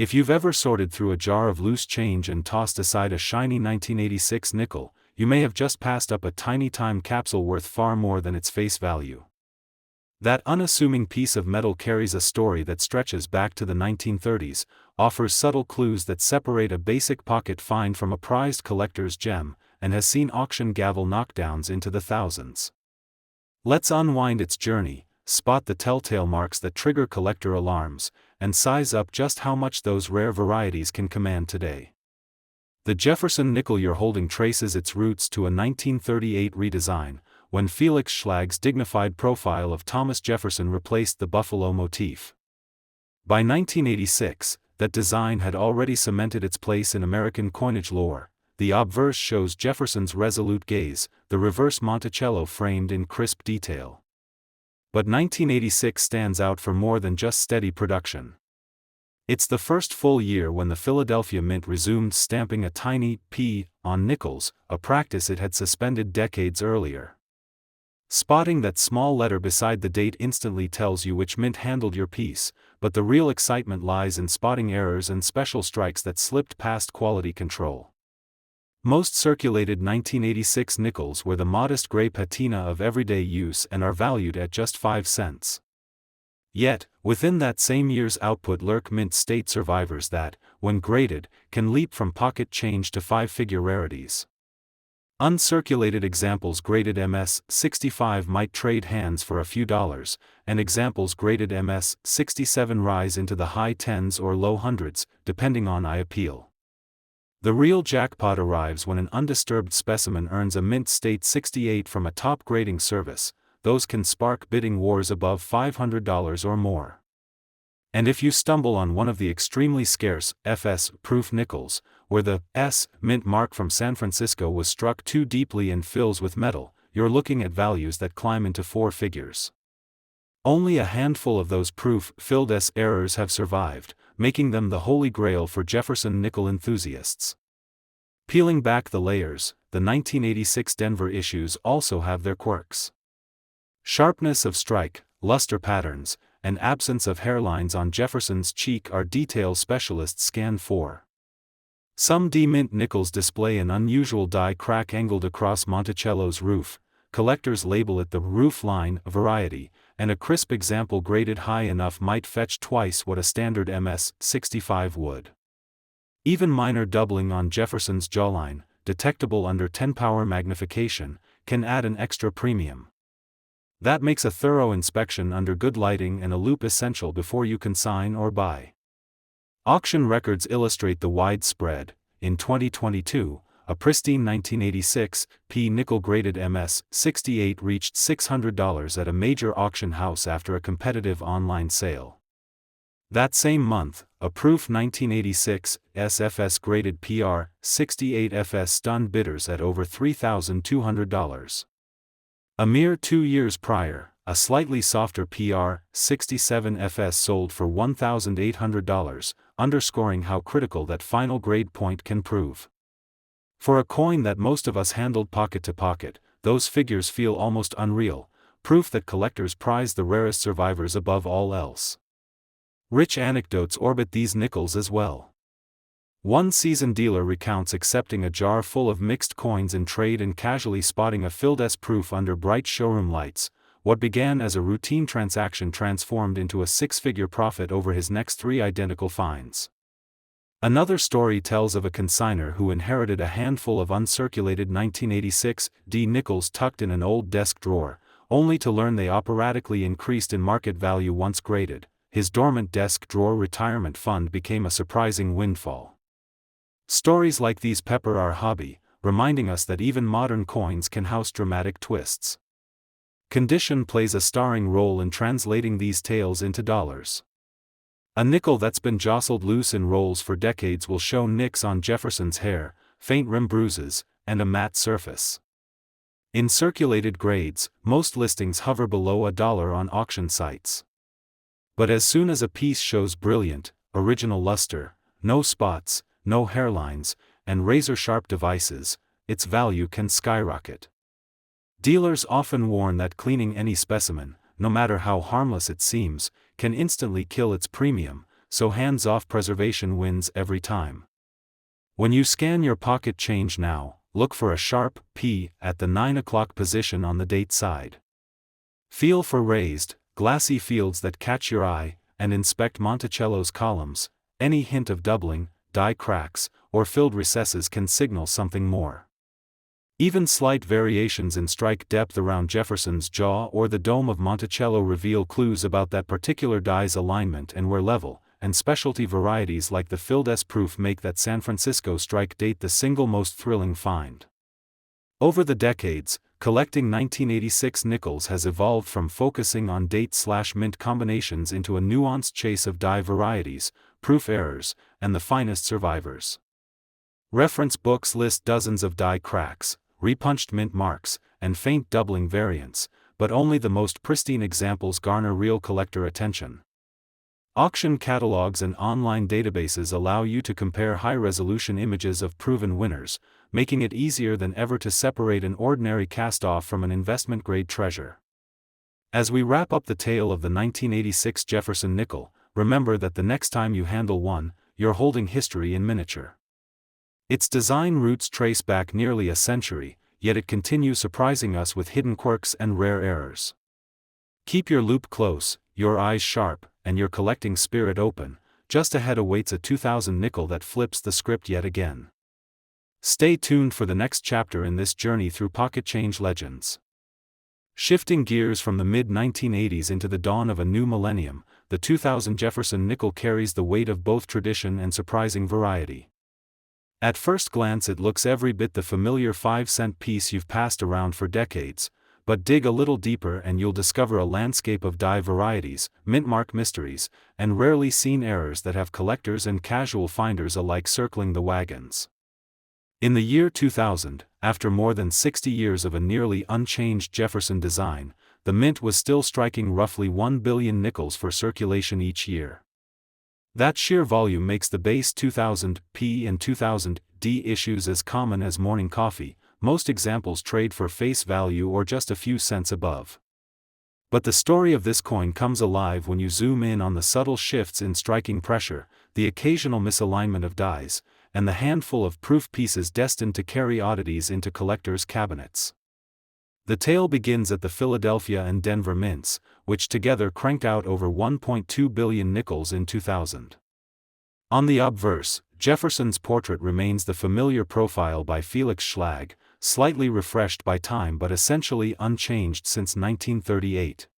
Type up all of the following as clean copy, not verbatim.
If you've ever sorted through a jar of loose change and tossed aside a shiny 1986 nickel, you may have just passed up a tiny time capsule worth far more than its face value. That unassuming piece of metal carries a story that stretches back to the 1930s, offers subtle clues that separate a basic pocket find from a prized collector's gem, and has seen auction gavel knockdowns into the thousands. Let's unwind its journey, spot the telltale marks that trigger collector alarms, and size up just how much those rare varieties can command today. The Jefferson nickel you're holding traces its roots to a 1938 redesign, when Felix Schlag's dignified profile of Thomas Jefferson replaced the buffalo motif. By 1986, that design had already cemented its place in American coinage lore. The obverse shows Jefferson's resolute gaze, the reverse Monticello framed in crisp detail. But 1986 stands out for more than just steady production. It's the first full year when the Philadelphia Mint resumed stamping a tiny P on nickels, a practice it had suspended decades earlier. Spotting that small letter beside the date instantly tells you which mint handled your piece, but the real excitement lies in spotting errors and special strikes that slipped past quality control. Most circulated 1986 nickels were the modest gray patina of everyday use and are valued at just 5 cents. Yet, within that same year's output lurk mint state survivors that, when graded, can leap from pocket change to 5-figure rarities. Uncirculated examples graded MS-65 might trade hands for a few dollars, and examples graded MS-67 rise into the high tens or low hundreds, depending on eye appeal. The real jackpot arrives when an undisturbed specimen earns a mint state 68 from a top grading service. Those can spark bidding wars above $500 or more. And if you stumble on one of the extremely scarce FS-proof nickels, where the S mint mark from San Francisco was struck too deeply and fills with metal, you're looking at values that climb into 4 figures. Only a handful of those proof-filled S errors have survived, making them the holy grail for Jefferson nickel enthusiasts. Peeling back the layers, the 1986 Denver issues also have their quirks. Sharpness of strike, luster patterns, and absence of hairlines on Jefferson's cheek are details specialists scan for. Some D-mint nickels display an unusual die crack angled across Monticello's roof. Collectors label it the roof line variety, and a crisp example graded high enough might fetch twice what a standard MS-65 would. Even minor doubling on Jefferson's jawline, detectable under 10-power magnification, can add an extra premium. That makes a thorough inspection under good lighting and a loupe essential before you consign or buy. Auction records illustrate the wide spread. In 2022, a pristine 1986 P nickel graded MS-68 reached $600 at a major auction house after a competitive online sale. That same month, a proof 1986 SFS graded PR-68FS stunned bidders at over $3,200. A mere 2 years prior, a slightly softer PR-67FS sold for $1,800, underscoring how critical that final grade point can prove. For a coin that most of us handled pocket to pocket, those figures feel almost unreal, proof that collectors prize the rarest survivors above all else. Rich anecdotes orbit these nickels as well. One seasoned dealer recounts accepting a jar full of mixed coins in trade and casually spotting a filled S-proof under bright showroom lights. What began as a routine transaction transformed into a 6-figure profit over his next 3 identical finds. Another story tells of a consignor who inherited a handful of uncirculated 1986 D nickels tucked in an old desk drawer, only to learn they operatically increased in market value once graded. His dormant desk drawer retirement fund became a surprising windfall. Stories like these pepper our hobby, reminding us that even modern coins can house dramatic twists. Condition plays a starring role in translating these tales into dollars. A nickel that's been jostled loose in rolls for decades will show nicks on Jefferson's hair, faint rim bruises, and a matte surface. In circulated grades, most listings hover below $1 on auction sites. But as soon as a piece shows brilliant, original luster, no spots, no hairlines, and razor-sharp devices, its value can skyrocket. Dealers often warn that cleaning any specimen, no matter how harmless it seems, can instantly kill its premium, so hands-off preservation wins every time. When you scan your pocket change now, look for a sharp P at the 9 o'clock position on the date side. Feel for raised, glassy fields that catch your eye, and inspect Monticello's columns. Any hint of doubling, die cracks, or filled recesses can signal something more. Even slight variations in strike depth around Jefferson's jaw or the dome of Monticello reveal clues about that particular die's alignment and wear level, and specialty varieties like the filled S-proof make that San Francisco strike date the single most thrilling find. Over the decades, collecting 1986 Nickels has evolved from focusing on date/mint combinations into a nuanced chase of die varieties, proof errors, and the finest survivors. Reference books list dozens of die cracks, repunched mint marks, and faint doubling variants, but only the most pristine examples garner real collector attention. Auction catalogs and online databases allow you to compare high-resolution images of proven winners, making it easier than ever to separate an ordinary cast-off from an investment-grade treasure. As we wrap up the tale of the 1986 Jefferson Nickel, remember that the next time you handle one, you're holding history in miniature. Its design roots trace back nearly a century, yet it continues surprising us with hidden quirks and rare errors. Keep your loop close, your eyes sharp, and your collecting spirit open. Just ahead awaits a 2000 nickel that flips the script yet again. Stay tuned for the next chapter in this journey through pocket change legends. Shifting gears from the mid-1980s into the dawn of a new millennium, the 2000 Jefferson Nickel carries the weight of both tradition and surprising variety. At first glance it looks every bit the familiar 5-cent piece you've passed around for decades, but dig a little deeper and you'll discover a landscape of die varieties, mint-mark mysteries, and rarely seen errors that have collectors and casual finders alike circling the wagons. In the year 2000, after more than 60 years of a nearly unchanged Jefferson design, the mint was still striking roughly 1 billion nickels for circulation each year. That sheer volume makes the base 2000P and 2000D issues as common as morning coffee. Most examples trade for face value or just a few cents above. But the story of this coin comes alive when you zoom in on the subtle shifts in striking pressure, the occasional misalignment of dies, and the handful of proof pieces destined to carry oddities into collectors' cabinets. The tale begins at the Philadelphia and Denver mints, which together cranked out over 1.2 billion nickels in 2000. On the obverse, Jefferson's portrait remains the familiar profile by Felix Schlag, slightly refreshed by time but essentially unchanged since 1938.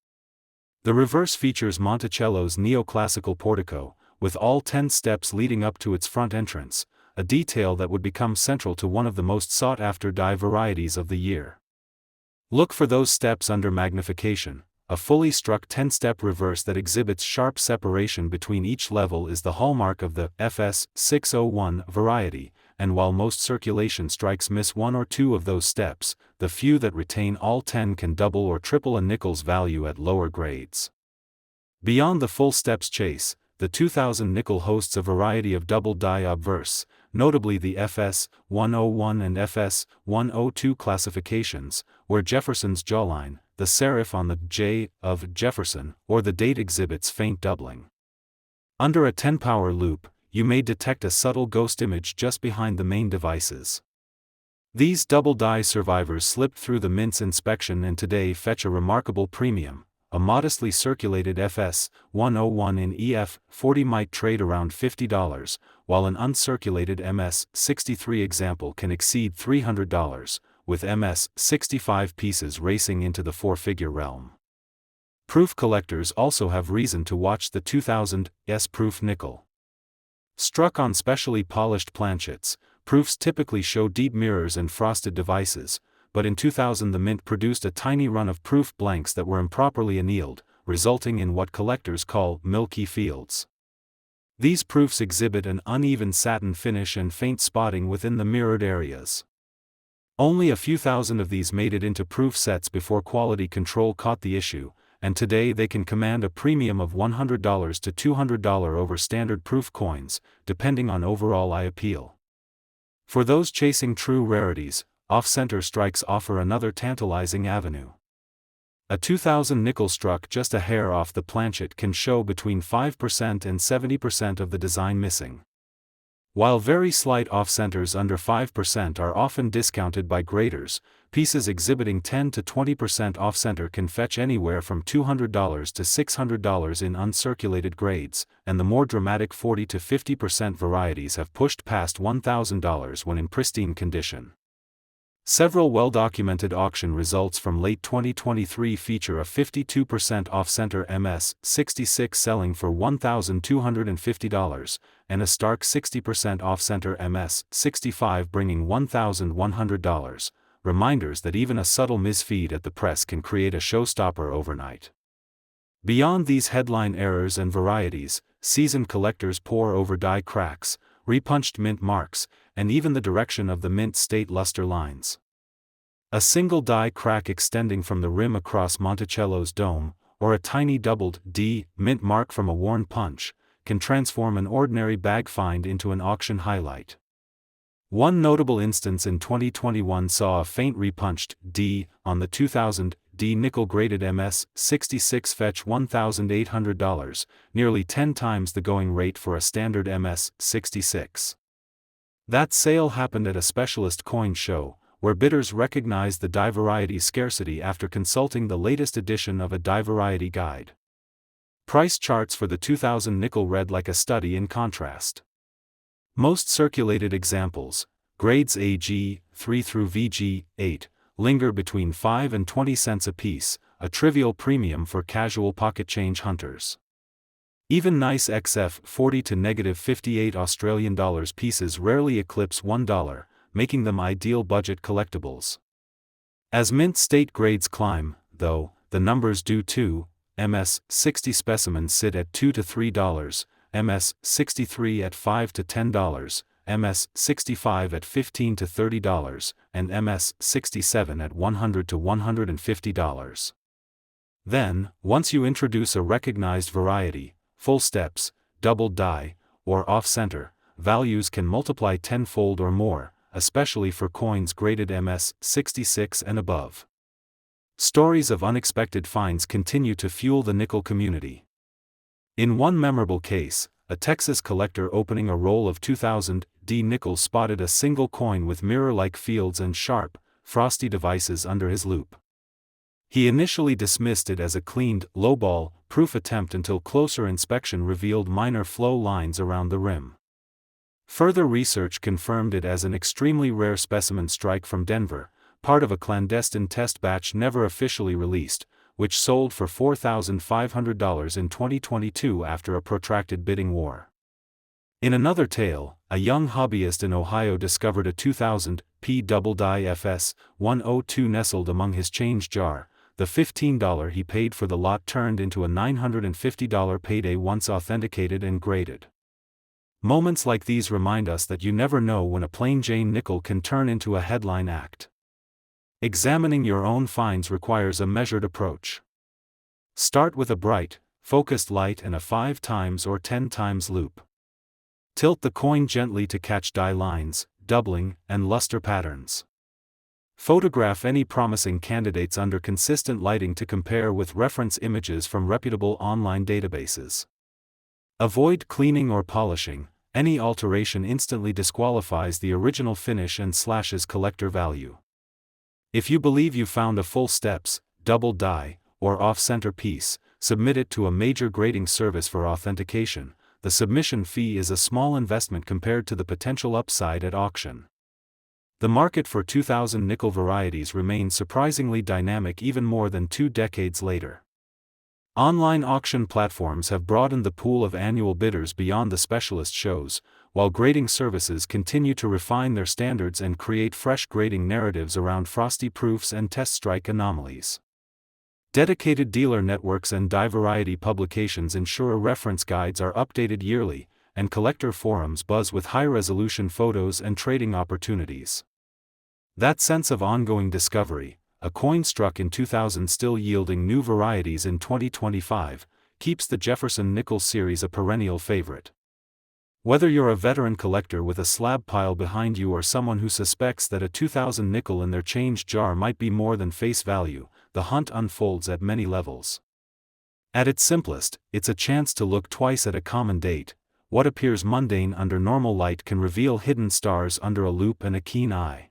The reverse features Monticello's neoclassical portico, with all 10 steps leading up to its front entrance, a detail that would become central to one of the most sought-after die varieties of the year. Look for those steps under magnification. A fully struck 10-step reverse that exhibits sharp separation between each level is the hallmark of the FS 601 variety, and while most circulation strikes miss one or two of those steps, the few that retain all 10 can double or triple a nickel's value at lower grades. Beyond the full steps chase, the 2000 nickel hosts a variety of double die obverse, notably the FS 101 and FS 102 classifications, where Jefferson's jawline, the serif on the J of Jefferson, or the date exhibits faint doubling. Under a 10-power loop, you may detect a subtle ghost image just behind the main devices. These double die survivors slipped through the mint's inspection and today fetch a remarkable premium. A modestly circulated FS 101 in EF 40 might trade around $50, while an uncirculated MS 63 example can exceed $300, with MS 65 pieces racing into the four-figure realm. Proof collectors also have reason to watch the 2000 S-proof nickel. Struck on specially polished planchets, proofs typically show deep mirrors and frosted devices, but in 2000 the mint produced a tiny run of proof blanks that were improperly annealed, resulting in what collectors call milky fields. These proofs exhibit an uneven satin finish and faint spotting within the mirrored areas. Only a few thousand of these made it into proof sets before quality control caught the issue, and today they can command a premium of $100 to $200 over standard proof coins, depending on overall eye appeal. For those chasing true rarities, off-center strikes offer another tantalizing avenue. A 2000 nickel struck just a hair off the planchet can show between 5% and 70% of the design missing. While very slight off-centers under 5% are often discounted by graders, pieces exhibiting 10 to 20% off-center can fetch anywhere from $200 to $600 in uncirculated grades, and the more dramatic 40 to 50% varieties have pushed past $1,000 when in pristine condition. Several well-documented auction results from late 2023 feature a 52% off-center MS-66 selling for $1,250, and a stark 60% off-center MS-65 bringing $1,100, reminders that even a subtle misfeed at the press can create a showstopper overnight. Beyond these headline errors and varieties, seasoned collectors pore over die cracks, repunched mint marks, and even the direction of the mint state luster lines. A single die crack extending from the rim across Monticello's dome, or a tiny doubled D mint mark from a worn punch, can transform an ordinary bag find into an auction highlight. One notable instance in 2021 saw a faint repunched D on the 2000 D nickel-graded MS-66 fetch $1,800, nearly 10 times the going rate for a standard MS-66. That sale happened at a specialist coin show, where bidders recognized the die variety scarcity after consulting the latest edition of a die variety guide. Price charts for the 2000 nickel read like a study in contrast. Most circulated examples, grades AG 3 through VG 8, linger between 5 and 20 cents apiece, a trivial premium for casual pocket change hunters. Even nice XF 40 to -58 Australian dollars pieces rarely eclipse $1, making them ideal budget collectibles. As mint state grades climb, though, the numbers do too. MS-60 specimens sit at $2 to $3, MS-63 at $5 to $10, MS-65 at $15 to $30, and MS-67 at $100 to $150. Then, once you introduce a recognized variety, full steps, doubled die, or off-center, values can multiply tenfold or more, especially for coins graded MS-66 and above. Stories of unexpected finds continue to fuel the nickel community. In one memorable case, a Texas collector opening a roll of 2000 D nickels spotted a single coin with mirror-like fields and sharp, frosty devices under his loupe. He initially dismissed it as a cleaned, lowball, proof attempt until closer inspection revealed minor flow lines around the rim. Further research confirmed it as an extremely rare specimen strike from Denver, part of a clandestine test batch never officially released, which sold for $4,500 in 2022 after a protracted bidding war. In another tale, a young hobbyist in Ohio discovered a 2000 P double die FS 102 nestled among his change jar. The $15 he paid for the lot turned into a $950 payday once authenticated and graded. Moments like these remind us that you never know when a plain Jane nickel can turn into a headline act. Examining your own finds requires a measured approach. Start with a bright, focused light and a 5 times or 10 times loupe. Tilt the coin gently to catch die lines, doubling, and luster patterns. Photograph any promising candidates under consistent lighting to compare with reference images from reputable online databases. Avoid cleaning or polishing. Any alteration instantly disqualifies the original finish and slashes collector value. If you believe you found a full steps, double die, or off-center piece, submit it to a major grading service for authentication. The submission fee is a small investment compared to the potential upside at auction. The market for 2000 nickel varieties remains surprisingly dynamic even more than 2 decades later. Online auction platforms have broadened the pool of annual bidders beyond the specialist shows, while grading services continue to refine their standards and create fresh grading narratives around frosty proofs and test strike anomalies. Dedicated dealer networks and die variety publications ensure reference guides are updated yearly, and collector forums buzz with high-resolution photos and trading opportunities. That sense of ongoing discovery, a coin struck in 2000 still yielding new varieties in 2025, keeps the Jefferson Nickels series a perennial favorite. Whether you're a veteran collector with a slab pile behind you or someone who suspects that a 2000 nickel in their change jar might be more than face value, the hunt unfolds at many levels. At its simplest, it's a chance to look twice at a common date. What appears mundane under normal light can reveal hidden stars under a loupe and a keen eye.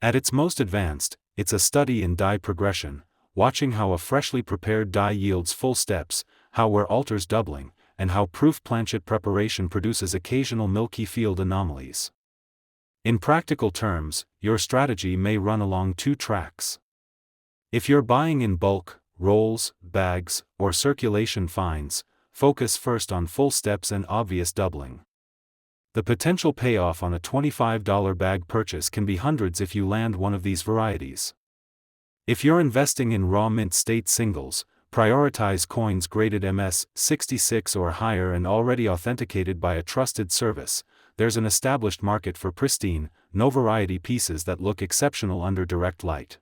At its most advanced, it's a study in die progression, watching how a freshly prepared die yields full steps, how we're alters doubling, and how proof planchet preparation produces occasional milky field anomalies. In practical terms, your strategy may run along two tracks. If you're buying in bulk, rolls, bags, or circulation finds, focus first on full steps and obvious doubling. The potential payoff on a $25 bag purchase can be hundreds if you land one of these varieties. If you're investing in raw mint state singles, prioritize coins graded MS-66 or higher and already authenticated by a trusted service. There's an established market for pristine, no variety pieces that look exceptional under direct light.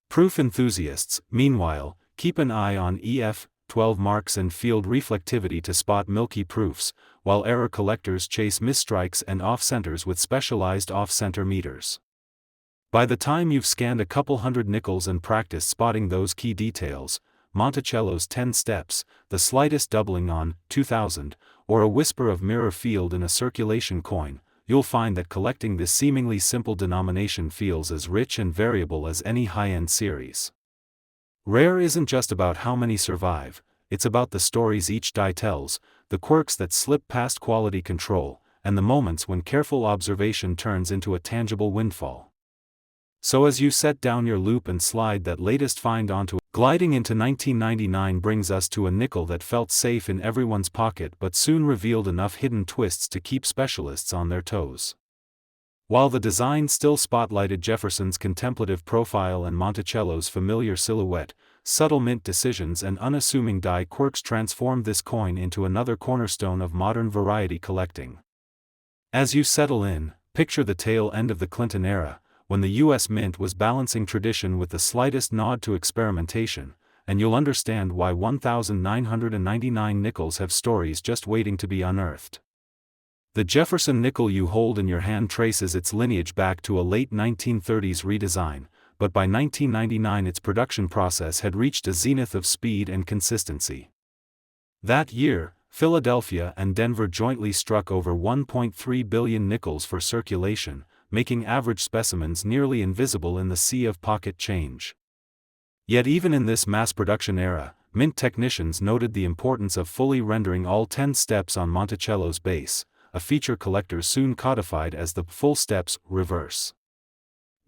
Proof enthusiasts, meanwhile, keep an eye on EF-12 marks and field reflectivity to spot milky proofs, while error collectors chase misstrikes and off-centers with specialized off-center meters. By the time you've scanned a couple hundred nickels and practiced spotting those key details, Monticello's 10 steps, the slightest doubling on 2000, or a whisper of mirror field in a circulation coin, you'll find that collecting this seemingly simple denomination feels as rich and variable as any high-end series. Rare isn't just about how many survive, it's about the stories each die tells, the quirks that slip past quality control, and the moments when careful observation turns into a tangible windfall. So as you set down your loupe and slide that latest find onto it, gliding into 1999 brings us to a nickel that felt safe in everyone's pocket but soon revealed enough hidden twists to keep specialists on their toes. While the design still spotlighted Jefferson's contemplative profile and Monticello's familiar silhouette, subtle mint decisions and unassuming die quirks transformed this coin into another cornerstone of modern variety collecting. As you settle in, picture the tail end of the Clinton era, when the U.S. Mint was balancing tradition with the slightest nod to experimentation, and you'll understand why 1,999 nickels have stories just waiting to be unearthed. The Jefferson nickel you hold in your hand traces its lineage back to a late 1930s redesign, but by 1999 its production process had reached a zenith of speed and consistency. That year, Philadelphia and Denver jointly struck over 1.3 billion nickels for circulation, making average specimens nearly invisible in the sea of pocket change. Yet even in this mass production era, mint technicians noted the importance of fully rendering all 10 steps on Monticello's base, a feature collectors soon codified as the full steps reverse.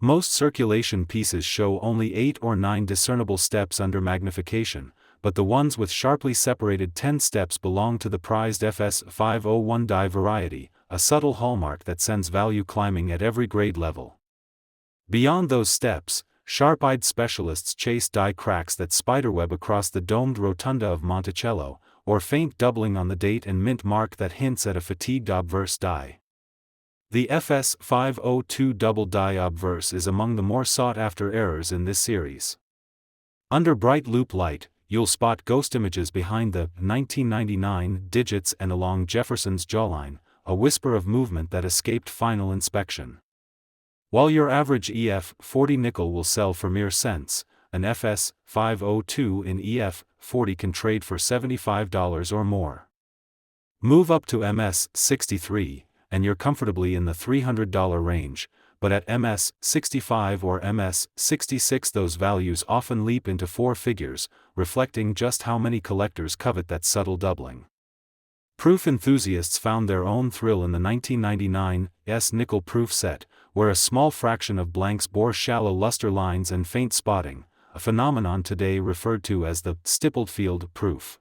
Most circulation pieces show only 8 or 9 discernible steps under magnification, but the ones with sharply separated 10 steps belong to the prized FS501 die variety, a subtle hallmark that sends value climbing at every grade level. Beyond those steps, sharp-eyed specialists chase die cracks that spiderweb across the domed rotunda of Monticello, or faint doubling on the date and mint mark that hints at a fatigued obverse die. The FS502 double die obverse is among the more sought-after errors in this series. Under bright loupe light, you'll spot ghost images behind the 1999 digits and along Jefferson's jawline, a whisper of movement that escaped final inspection. While your average EF40 nickel will sell for mere cents, an FS502 in EF40 can trade for $75 or more. Move up to MS63, and you're comfortably in the $300 range, but at MS65 or MS66 those values often leap into four figures, reflecting just how many collectors covet that subtle doubling. Proof enthusiasts found their own thrill in the 1999 S nickel proof set, where a small fraction of blanks bore shallow luster lines and faint spotting, a phenomenon today referred to as the stippled field proof.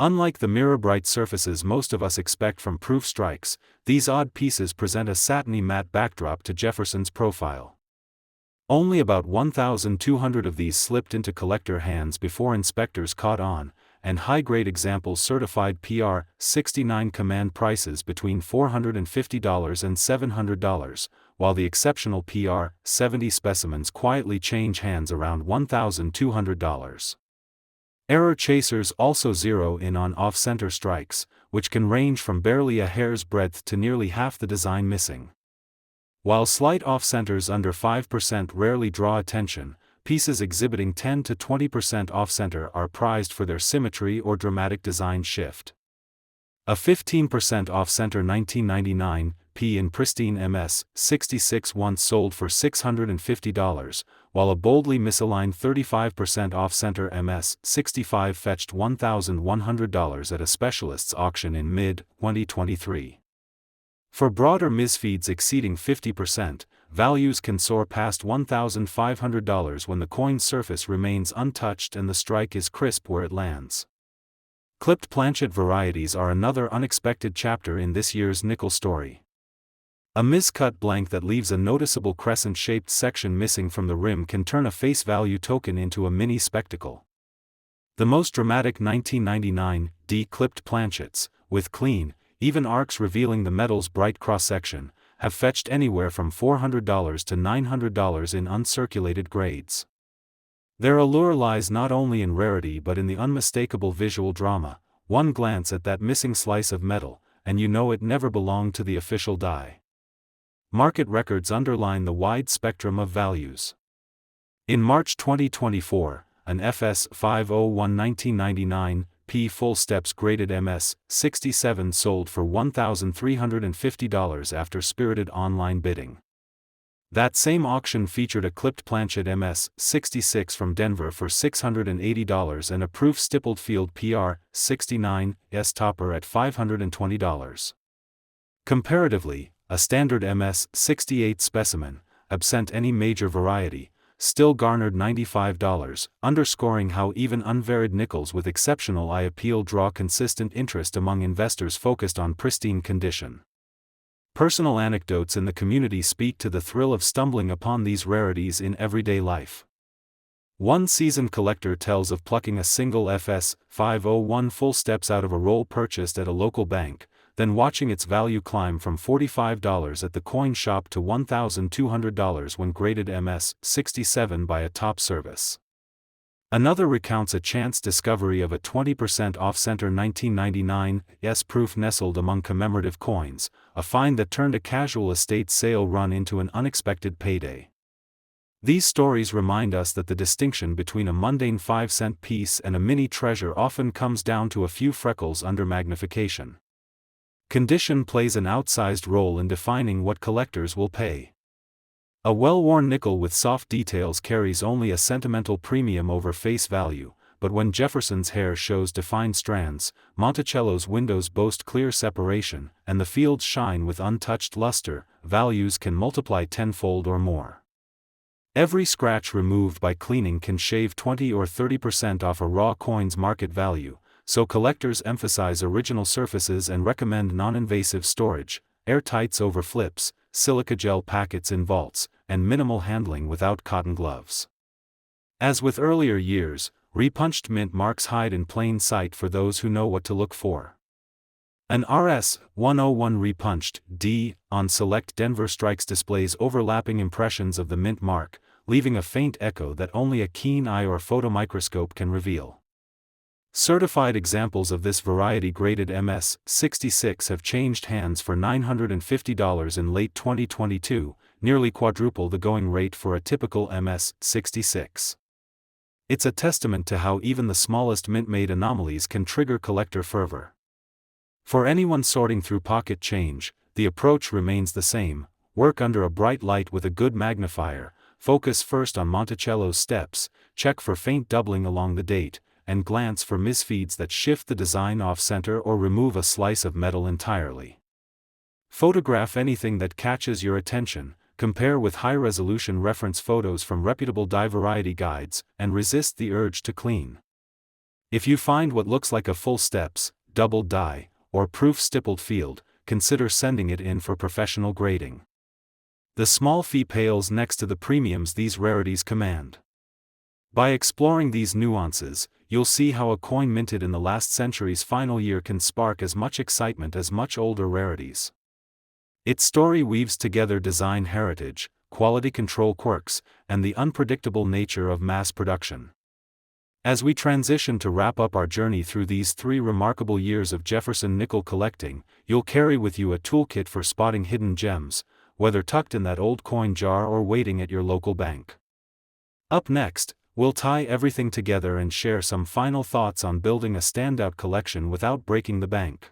Unlike the mirror-bright surfaces most of us expect from proof strikes, these odd pieces present a satiny matte backdrop to Jefferson's profile. Only about 1,200 of these slipped into collector hands before inspectors caught on, and high-grade examples certified PR-69 command prices between $450 and $700, while the exceptional PR-70 specimens quietly change hands around $1,200. Error chasers also zero in on off-center strikes, which can range from barely a hair's breadth to nearly half the design missing. While slight off-centers under 5% rarely draw attention, pieces exhibiting 10 to 20% off-center are prized for their symmetry or dramatic design shift. A 15% off-center 1999 P in pristine MS-66 once sold for $650, while a boldly misaligned 35% off-center MS-65 fetched $1,100 at a specialist's auction in mid-2023. For broader misfeeds exceeding 50%, values can soar past $1,500 when the coin's surface remains untouched and the strike is crisp where it lands. Clipped planchet varieties are another unexpected chapter in this year's nickel story. A miscut blank that leaves a noticeable crescent-shaped section missing from the rim can turn a face value token into a mini spectacle. The most dramatic 1999 D clipped planchets, with clean, even arcs revealing the metal's bright cross-section, have fetched anywhere from $400 to $900 in uncirculated grades. Their allure lies not only in rarity but in the unmistakable visual drama. One glance at that missing slice of metal, and you know it never belonged to the official die. Market records underline the wide spectrum of values. In March 2024, an FS 501 1999 P full steps graded MS-67 sold for $1,350 after spirited online bidding. That same auction featured a clipped planchet MS-66 from Denver for $680 and a proof stippled field PR-69 S-topper at $520. Comparatively, a standard MS-68 specimen, absent any major variety, still garnered $95, underscoring how even unvaried nickels with exceptional eye appeal draw consistent interest among investors focused on pristine condition. Personal anecdotes in the community speak to the thrill of stumbling upon these rarities in everyday life. One seasoned collector tells of plucking a single FS 501 full steps out of a roll purchased at a local bank, then watching its value climb from $45 at the coin shop to $1,200 when graded MS-67 by a top service. Another recounts a chance discovery of a 20% off-center 1999 S-proof nestled among commemorative coins, a find that turned a casual estate sale run into an unexpected payday. These stories remind us that the distinction between a mundane 5-cent piece and a mini treasure often comes down to a few freckles under magnification. Condition plays an outsized role in defining what collectors will pay. A well-worn nickel with soft details carries only a sentimental premium over face value, but when Jefferson's hair shows defined strands, Monticello's windows boast clear separation, and the fields shine with untouched luster, values can multiply tenfold or more. Every scratch removed by cleaning can shave 20 or 30% off a raw coin's market value, so collectors emphasize original surfaces and recommend non-invasive storage, airtights over flips, silica gel packets in vaults, and minimal handling without cotton gloves. As with earlier years, repunched mint marks hide in plain sight for those who know what to look for. An RS-101 repunched D on select Denver strikes displays overlapping impressions of the mint mark, leaving a faint echo that only a keen eye or photomicroscope can reveal. Certified examples of this variety-graded MS-66 have changed hands for $950 in late 2022, nearly quadruple the going rate for a typical MS-66. It's a testament to how even the smallest mint-made anomalies can trigger collector fervor. For anyone sorting through pocket change, the approach remains the same: work under a bright light with a good magnifier, focus first on Monticello's steps, check for faint doubling along the date, and glance for misfeeds that shift the design off-center or remove a slice of metal entirely. Photograph anything that catches your attention, compare with high-resolution reference photos from reputable die variety guides, and resist the urge to clean. If you find what looks like a full steps, double die, or proof stippled field, consider sending it in for professional grading. The small fee pales next to the premiums these rarities command. By exploring these nuances, you'll see how a coin minted in the last century's final year can spark as much excitement as much older rarities. Its story weaves together design heritage, quality control quirks, and the unpredictable nature of mass production. As we transition to wrap up our journey through these 3 remarkable years of Jefferson nickel collecting, you'll carry with you a toolkit for spotting hidden gems, whether tucked in that old coin jar or waiting at your local bank. Up next, we'll tie everything together and share some final thoughts on building a standout collection without breaking the bank.